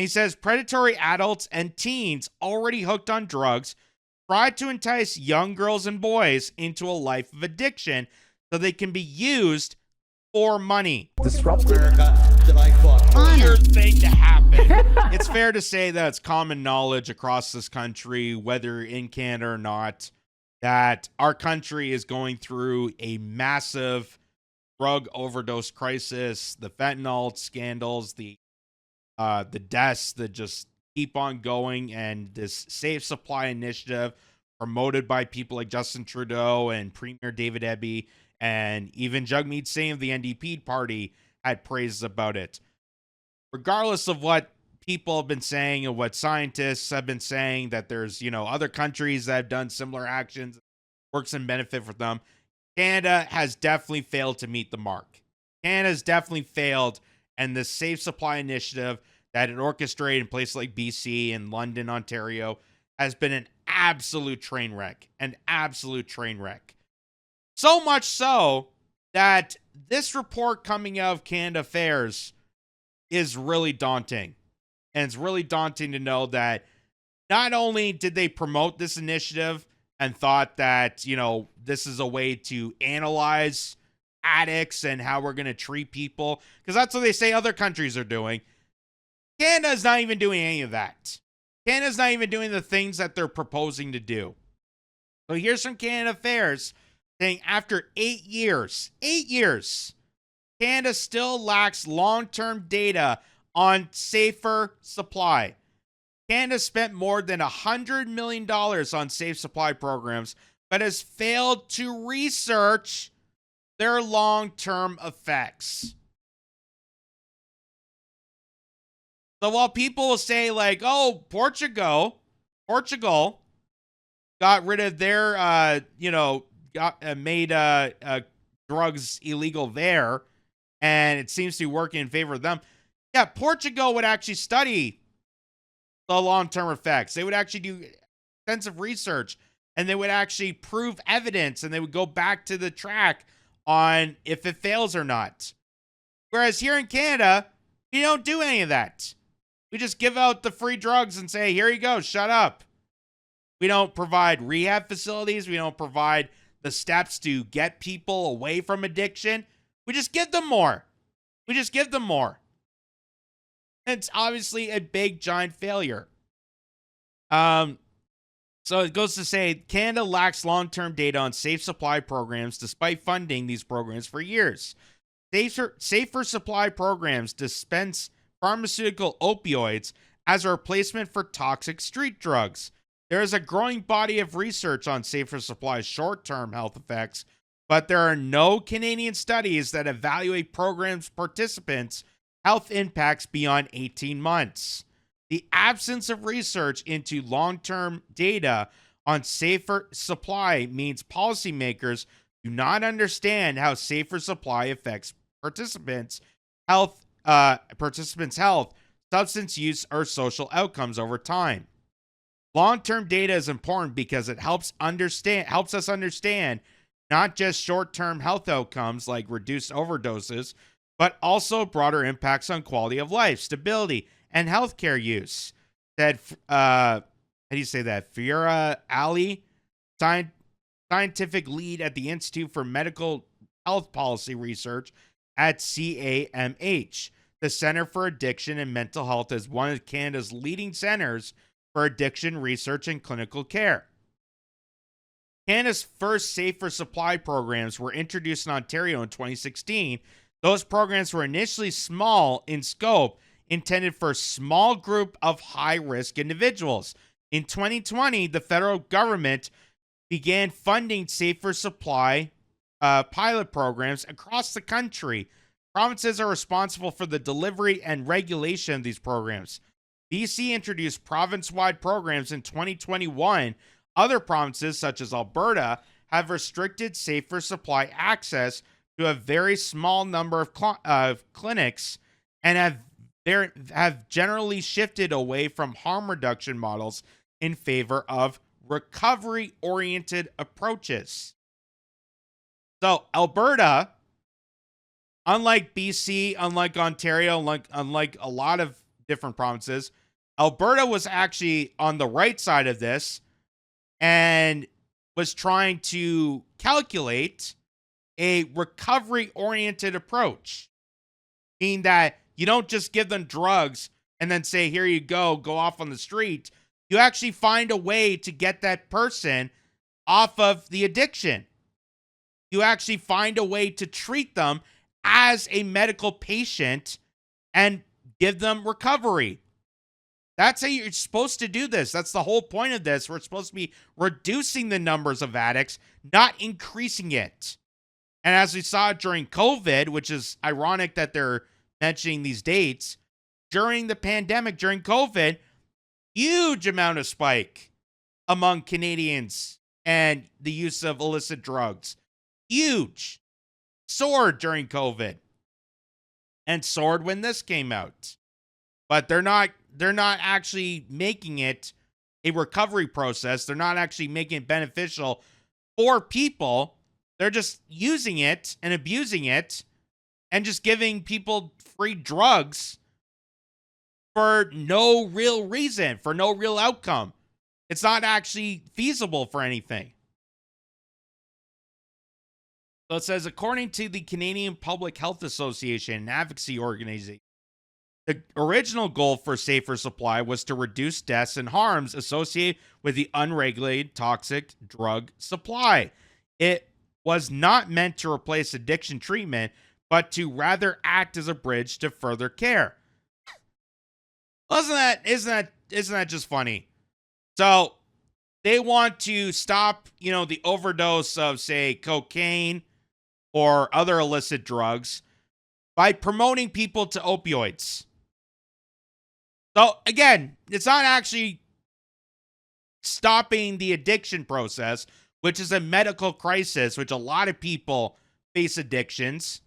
He says predatory adults and teens already hooked on drugs try to entice young girls and boys into a life of addiction so they can be used for money. Disruptive. Weird thing to happen. It's fair to say that it's common knowledge across this country, whether in Canada or not, that our country is going through a massive drug overdose crisis. The fentanyl scandals, the deaths that just keep on going, and this safe supply initiative promoted by people like Justin Trudeau and Premier David Eby, and even Jagmeet Singh of the NDP party had praises about it. Regardless of what people have been saying and what scientists have been saying, that there's, other countries that have done similar actions, works in benefit for them, Canada has definitely failed to meet the mark. Canada's definitely failed, and the Safe Supply Initiative that it orchestrated in places like BC and London, Ontario, has been an absolute train wreck. An absolute train wreck. So much so that this report coming out of Canada Affairs is really daunting. And it's really daunting to know that not only did they promote this initiative and thought that, this is a way to analyze addicts and how we're going to treat people, because that's what they say other countries are doing. Canada's not even doing any of that. Canada's not even doing the things that they're proposing to do. So here's from Canada Affairs saying after 8 years, Canada still lacks long-term data on safer supply. Canada spent more than $100 million on safe supply programs, but has failed to research their long-term effects. So while people will say like, oh, Portugal got rid of their, made drugs illegal there, and it seems to be working in favor of them. Yeah, Portugal would actually study the long-term effects. They would actually do extensive research, and they would actually prove evidence, and they would go back to the track on if it fails or not. Whereas here in Canada, we don't do any of that. We just give out the free drugs and say, here you go, shut up. We don't provide rehab facilities. We don't provide the steps to get people away from addiction. We just give them more. It's obviously a big, giant failure. So it goes to say, Canada lacks long-term data on safe supply programs despite funding these programs for years. Safer supply programs dispense pharmaceutical opioids as a replacement for toxic street drugs. There is a growing body of research on safer supply's short-term health effects, but there are no Canadian studies that evaluate programs' participants' health impacts beyond 18 months. The absence of research into long-term data on safer supply means policymakers do not understand how safer supply affects participants' health, substance use, or social outcomes over time. Long-term data is important because it helps us understand not just short-term health outcomes like reduced overdoses, but also broader impacts on quality of life, stability, and healthcare use. Said, how do you say that? Fiora Ali, scientific lead at the Institute for Medical Health Policy Research at CAMH. The Center for Addiction and Mental Health is one of Canada's leading centers for addiction research and clinical care. Canada's first safer supply programs were introduced in Ontario in 2016. Those programs were initially small in scope, intended for a small group of high-risk individuals. In 2020, the federal government began funding safer supply pilot programs across the country. Provinces are responsible for the delivery and regulation of these programs. BC introduced province-wide programs in 2021. Other provinces, such as Alberta, have restricted safer supply access to a very small number of clinics and have generally shifted away from harm reduction models in favor of recovery-oriented approaches. So Alberta, unlike BC, unlike Ontario, unlike a lot of different provinces. Alberta was actually on the right side of this and was trying to calculate a recovery-oriented approach, meaning that you don't just give them drugs and then say, here you go off on the street. You actually find a way to get that person off of the addiction. You actually find a way to treat them as a medical patient and give them recovery. That's how you're supposed to do this. That's the whole point of this. We're supposed to be reducing the numbers of addicts, not increasing it. And as we saw during COVID, which is ironic that they're mentioning these dates, during the pandemic, during COVID, huge amount of spike among Canadians and the use of illicit drugs. Huge. Soared during COVID. And soared when this came out. But they're not actually making it a recovery process. They're not actually making it beneficial for people. They're just using it and abusing it and just giving people free drugs for no real reason, for no real outcome. It's not actually feasible for anything. So it says, according to the Canadian Public Health Association, an advocacy organization, the original goal for Safer Supply was to reduce deaths and harms associated with the unregulated toxic drug supply. It was not meant to replace addiction treatment, but to rather act as a bridge to further care. Isn't that just funny? So they want to stop, the overdose of, say, cocaine or other illicit drugs by promoting people to opioids. So again, it's not actually stopping the addiction process, which is a medical crisis, which a lot of people face addictions.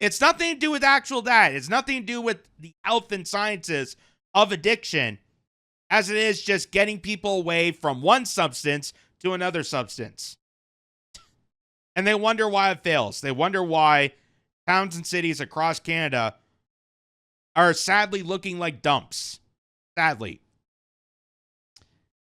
It's nothing to do with actual that. It's nothing to do with the health and sciences of addiction, as it is just getting people away from one substance to another substance. And they wonder why it fails. They wonder why towns and cities across Canada are sadly looking like dumps. Sadly.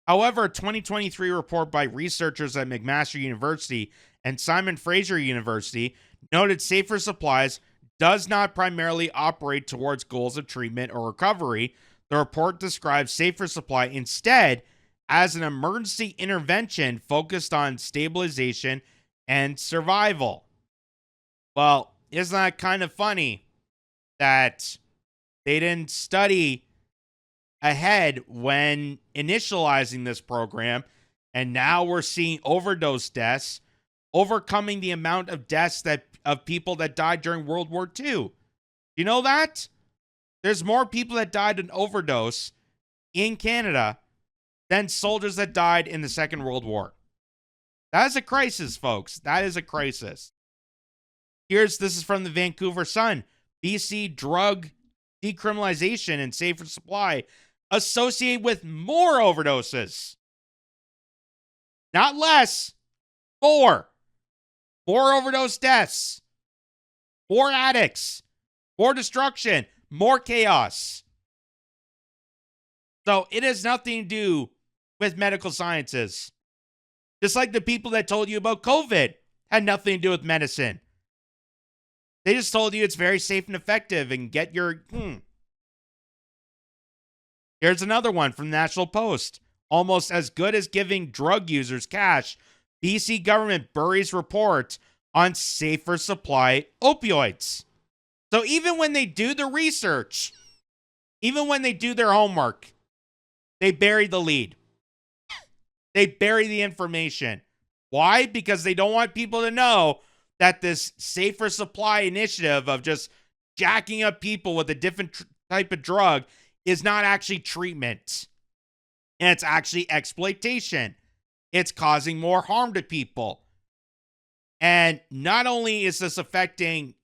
However, a 2023 report by researchers at McMaster University and Simon Fraser University noted Safer Supplies does not primarily operate towards goals of treatment or recovery. The report describes Safer Supply instead as an emergency intervention focused on stabilization and survival. Well, isn't that kind of funny that they didn't study ahead when initializing this program, and now we're seeing overdose deaths overcoming the amount of deaths of people that died during World War II. You know that? There's more people that died in overdose in Canada than soldiers that died in the Second World War. That is a crisis, folks. That is a crisis. This is from the Vancouver Sun. BC drug decriminalization and Safer Supply associated with more overdoses. Not less. More. More overdose deaths. More addicts. More destruction. More chaos. So it has nothing to do with medical sciences. Just like the people that told you about COVID had nothing to do with medicine. They just told you it's very safe and effective and get your... Here's another one from National Post. Almost as good as giving drug users cash, BC government buries report on Safer Supply opioids. So even when they do the research, even when they do their homework, they bury the lead. They bury the information. Why? Because they don't want people to know that this Safer Supply initiative of just jacking up people with a different type of drug is not actually treatment. And it's actually exploitation. It's causing more harm to people. And not only is this affecting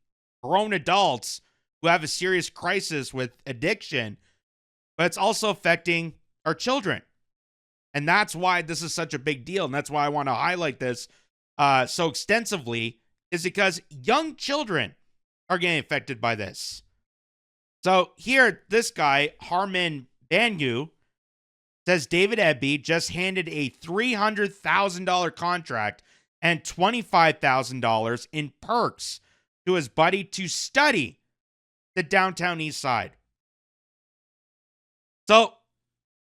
grown adults who have a serious crisis with addiction, but it's also affecting our children. And that's why this is such a big deal. And that's why I want to highlight this so extensively, is because young children are getting affected by this. So here, this guy, Harman Bangu, says David Eby just handed a $300,000 contract and $25,000 in perks to his buddy to study the downtown east side. So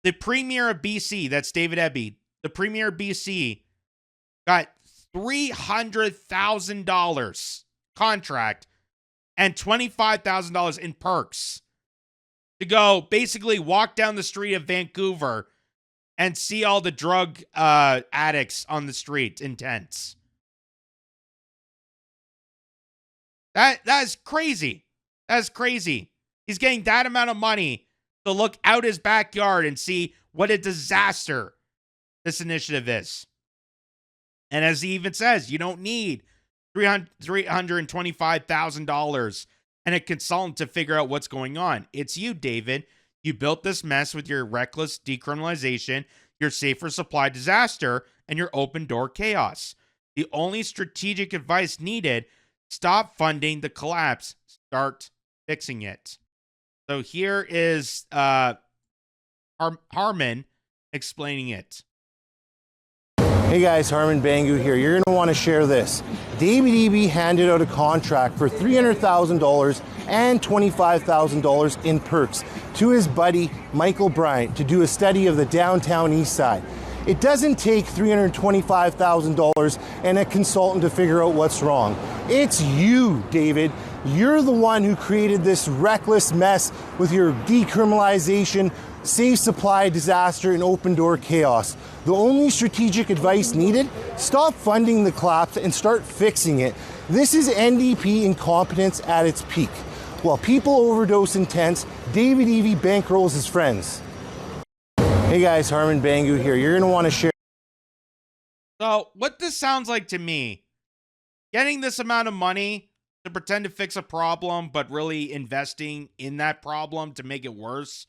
the premier of BC, that's David Eby, the premier of BC, got $300,000 contract and $25,000 in perks to go basically walk down the street of Vancouver and see all the drug addicts on the street in tents. That is crazy. That's crazy. He's getting that amount of money to look out his backyard and see what a disaster this initiative is. And as he even says, you don't need $325,000 and a consultant to figure out what's going on. It's you, David. You built this mess with your reckless decriminalization, your safer supply disaster, and your open door chaos. The only strategic advice needed: stop funding the collapse, start fixing it. So here is Harman explaining it. Hey guys, Harman Bangu here. You're going to want to share this. David Eby handed out a contract for $300,000 and $25,000 in perks to his buddy Michael Bryant to do a study of the downtown east side. It doesn't take $325,000 and a consultant to figure out what's wrong. It's you, David. You're the one who created this reckless mess with your decriminalization, safe supply disaster, and open door chaos. The only strategic advice needed: stop funding the collapse and start fixing it. This is NDP incompetence at its peak. While people overdose in tents, David Eby bankrolls his friends. Hey guys, Harman Bangu here. You're going to want to share. So what this sounds like to me, getting this amount of money to pretend to fix a problem, but really investing in that problem to make it worse,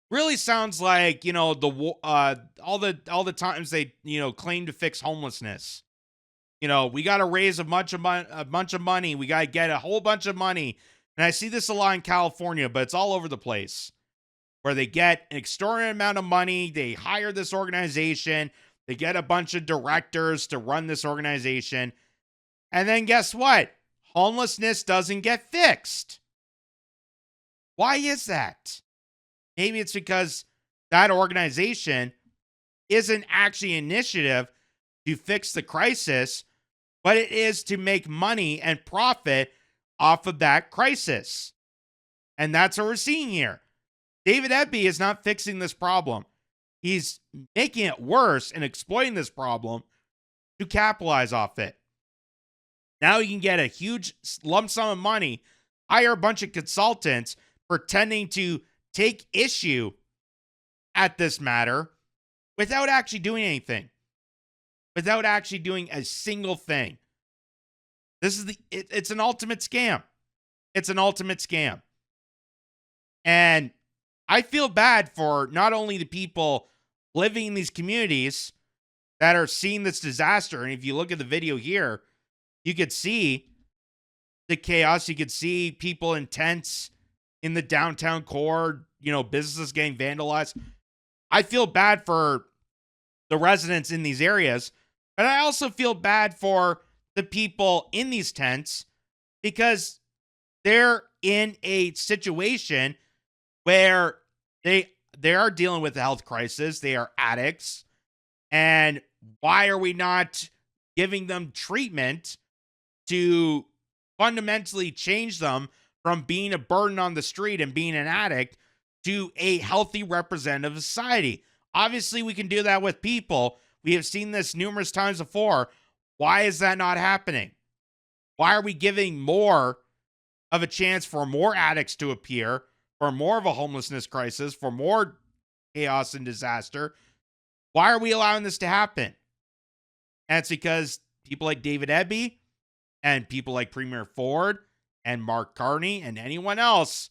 really sounds like, all the times they, claim to fix homelessness. We got to raise a bunch of money. We got to get a whole bunch of money. And I see this a lot in California, but it's all over the place, where they get an extraordinary amount of money. They hire this organization. They get a bunch of directors to run this organization. And then guess what? Homelessness doesn't get fixed. Why is that? Maybe it's because that organization isn't actually an initiative to fix the crisis, but it is to make money and profit off of that crisis. And that's what we're seeing here. David Eby is not fixing this problem. He's making it worse and exploiting this problem to capitalize off it. Now you can get a huge lump sum of money, hire a bunch of consultants pretending to take issue at this matter without actually doing anything, without actually doing a single thing. It's an ultimate scam. It's an ultimate scam. And I feel bad for not only the people living in these communities that are seeing this disaster. And if you look at the video here, you could see the chaos. You could see people in tents in the downtown core, businesses getting vandalized. I feel bad for the residents in these areas, but I also feel bad for the people in these tents because they're in a situation where they are dealing with a health crisis. They are addicts. And why are we not giving them treatment to fundamentally change them from being a burden on the street and being an addict to a healthy representative of society? Obviously, we can do that with people. We have seen this numerous times before. Why is that not happening? Why are we giving more of a chance for more addicts to appear, for more of a homelessness crisis, for more chaos and disaster? Why are we allowing this to happen? And it's because people like David Eby and people like Premier Ford and Mark Carney and anyone else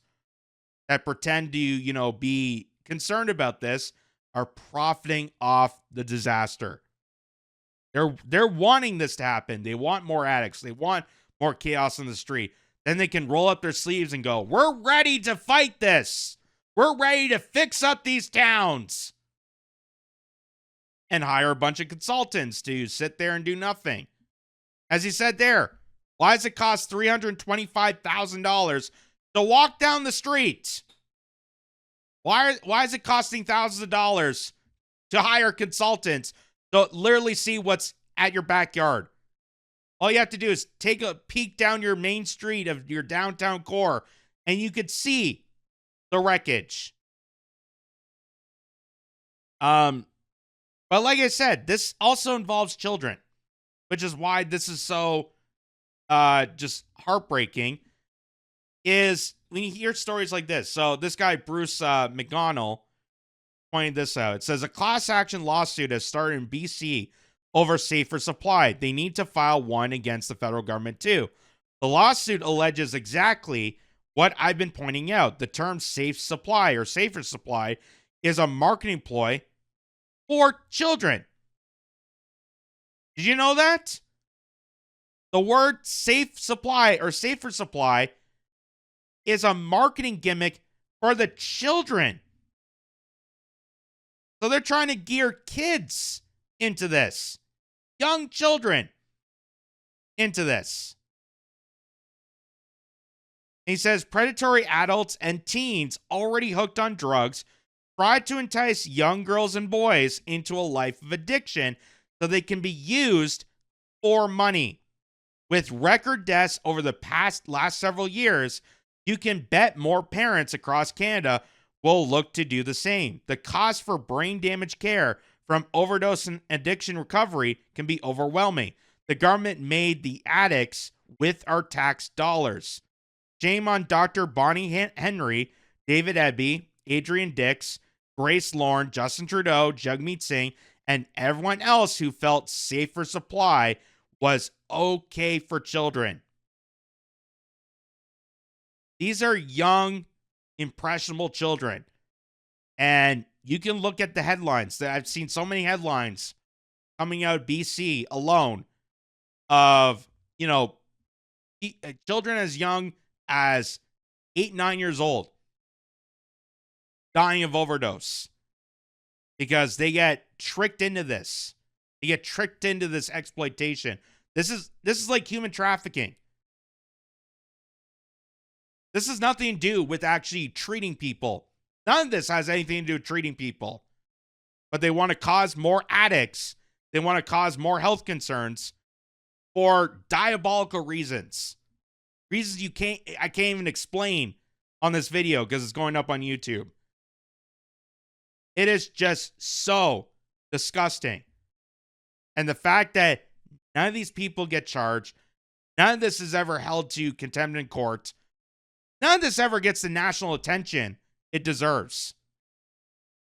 that pretend to, be concerned about this are profiting off the disaster. They're wanting this to happen. They want more addicts. They want more chaos in the street. then they can roll up their sleeves and go, we're ready to fight this. We're ready to fix up these towns. And hire a bunch of consultants to sit there and do nothing. As he said there, why does it cost $325,000 to walk down the street? Why is it costing thousands of dollars to hire consultants to literally see what's at your backyard? All you have to do is take a peek down your main street of your downtown core, and you could see the wreckage. But like I said, this also involves children, which is why this is so just heartbreaking, is when you hear stories like this. So this guy, Bruce McGonnell, pointed this out. It says, a class action lawsuit has started in BC over safer supply. They need to file one against the federal government too. The lawsuit alleges exactly what I've been pointing out. The term safe supply or safer supply is a marketing ploy for children. Did you know that? The word safe supply or safer supply is a marketing gimmick for the children. So they're trying to gear kids into this. Young children into this. He says predatory adults and teens already hooked on drugs try to entice young girls and boys into a life of addiction so they can be used for money. With record deaths over the last several years, you can bet more parents across Canada will look to do the same. The cost for brain damage care from overdose and addiction recovery can be overwhelming. The government made the addicts with our tax dollars. Shame on Dr. Bonnie Henry, David Eby, Adrian Dix, Grace Lorne, Justin Trudeau, Jagmeet Singh, and everyone else who felt safer supply was okay for children. These are young, impressionable children. And you can look at the headlines. I've seen so many headlines coming out of BC alone of, children as young as 8, 9 years old dying of overdose because they get tricked into this. They get tricked into this exploitation. This is like human trafficking. This has nothing to do with actually treating people. None of this has anything to do with treating people. But they want to cause more addicts. They want to cause more health concerns for diabolical reasons. Reasons I can't even explain on this video because it's going up on YouTube. It is just so disgusting. And the fact that none of these people get charged, none of this is ever held to contempt in court, none of this ever gets the national attention it deserves.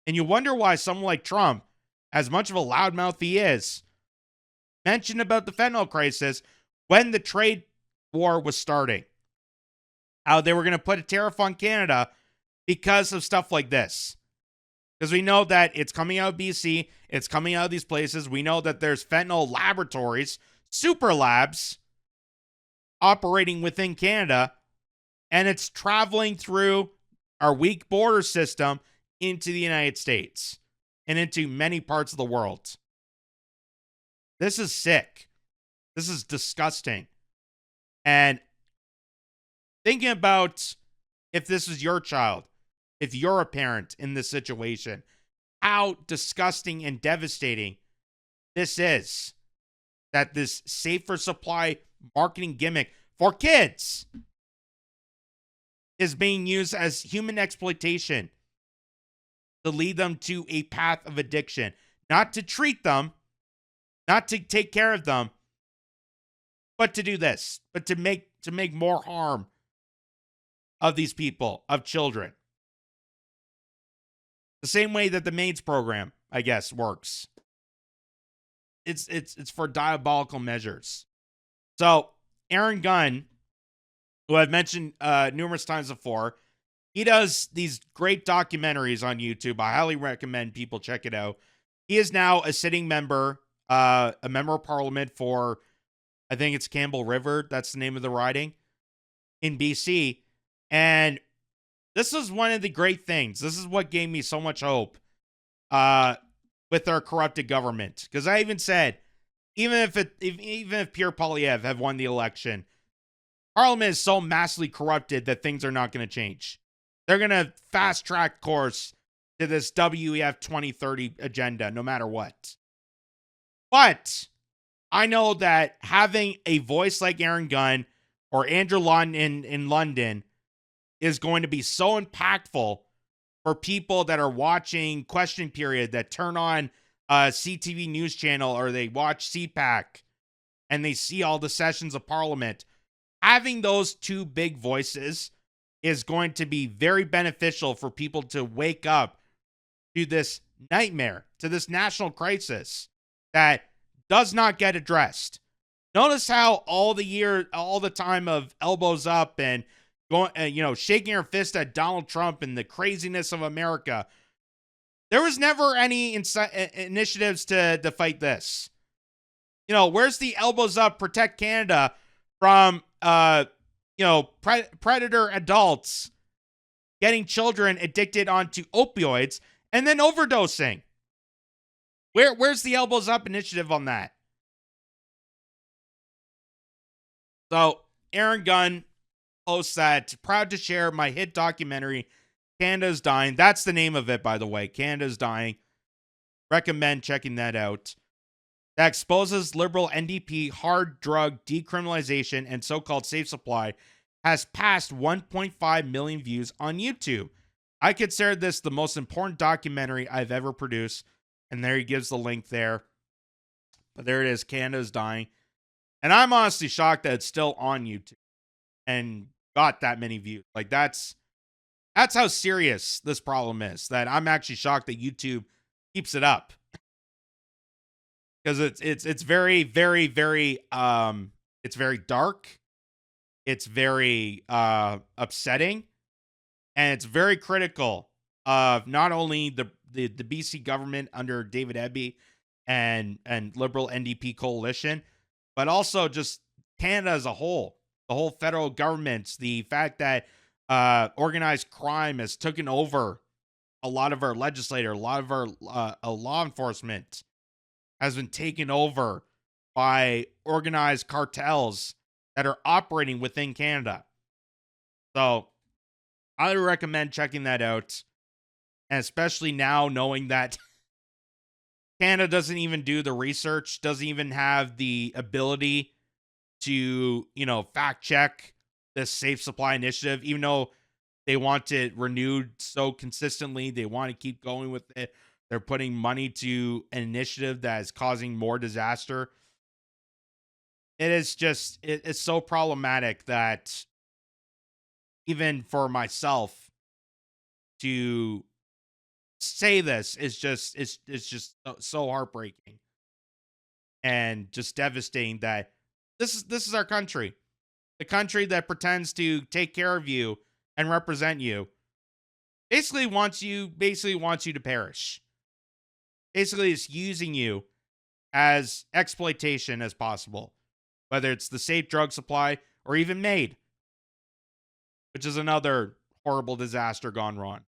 And you wonder why someone like Trump, as much of a loudmouth he is, mentioned about the fentanyl crisis when the trade war was starting. How they were going to put a tariff on Canada because of stuff like this. Because we know that it's coming out of BC, it's coming out of these places. We know that there's fentanyl laboratories, super labs, operating within Canada, and it's traveling through our weak border system into the United States and into many parts of the world. This is sick. This is disgusting. And thinking about if this is your child, if you're a parent in this situation, how disgusting and devastating this is. That this safer supply marketing gimmick for kids is being used as human exploitation to lead them to a path of addiction. Not to treat them, not to take care of them, but to do this, but to make more harm of these people, of children. The same way that the MAIDS program, I guess, works. It's for diabolical measures. So Aaron Gunn, who I've mentioned numerous times before, he does these great documentaries on YouTube. I highly recommend people check it out. He is now a sitting member, a member of parliament for, I think it's Campbell River. That's the name of the riding. in BC. And this is one of the great things. This is what gave me so much hope with our corrupted government. Because I even said, even if Pierre Poilievre had won the election, Parliament is so massively corrupted that things are not going to change. They're going to fast track course to this WEF 2030 agenda, no matter what. But I know that having a voice like Aaron Gunn or Andrew London in London is going to be so impactful for people that are watching Question Period, that turn on a CTV news channel or they watch CPAC and they see all the sessions of Parliament. Having those two big voices is going to be very beneficial for people to wake up to this nightmare, to this national crisis that does not get addressed. Notice how all the time of elbows up and going, shaking your fist at Donald Trump and the craziness of America, there was never any initiatives to fight this. Where's the elbows up, protect Canada from, predator adults getting children addicted onto opioids and then overdosing? Where's the elbows up initiative on that? So Aaron Gunn posts that, proud to share my hit documentary, Canada's Dying. That's the name of it, by the way. Canada's Dying. Recommend checking that out. That exposes liberal NDP hard drug decriminalization and so-called safe supply has passed 1.5 million views on YouTube. I consider this the most important documentary I've ever produced. And there he gives the link there. But there it is, Canada's Dying. And I'm honestly shocked that it's still on YouTube and got that many views. Like, that's how serious this problem is, that I'm actually shocked that YouTube keeps it up. Because it's very, very, very it's very dark. It's very upsetting, and it's very critical of not only the BC government under David Eby and Liberal NDP coalition, but also just Canada as a whole, the whole federal government. The fact that organized crime has taken over a lot of our legislature, a lot of our law enforcement has been taken over by organized cartels that are operating within Canada. So I would recommend checking that out. And especially now, knowing that Canada doesn't even do the research, doesn't even have the ability to, fact check this safe supply initiative, even though they want it renewed so consistently, they want to keep going with it. They're putting money to an initiative that is causing more disaster. It's so problematic that even for myself to say this is just so heartbreaking and just devastating that this is our country. The country that pretends to take care of you and represent you basically wants you to perish. Basically, it's using you as exploitation as possible, whether it's the safe drug supply or even MAID, which is another horrible disaster gone wrong.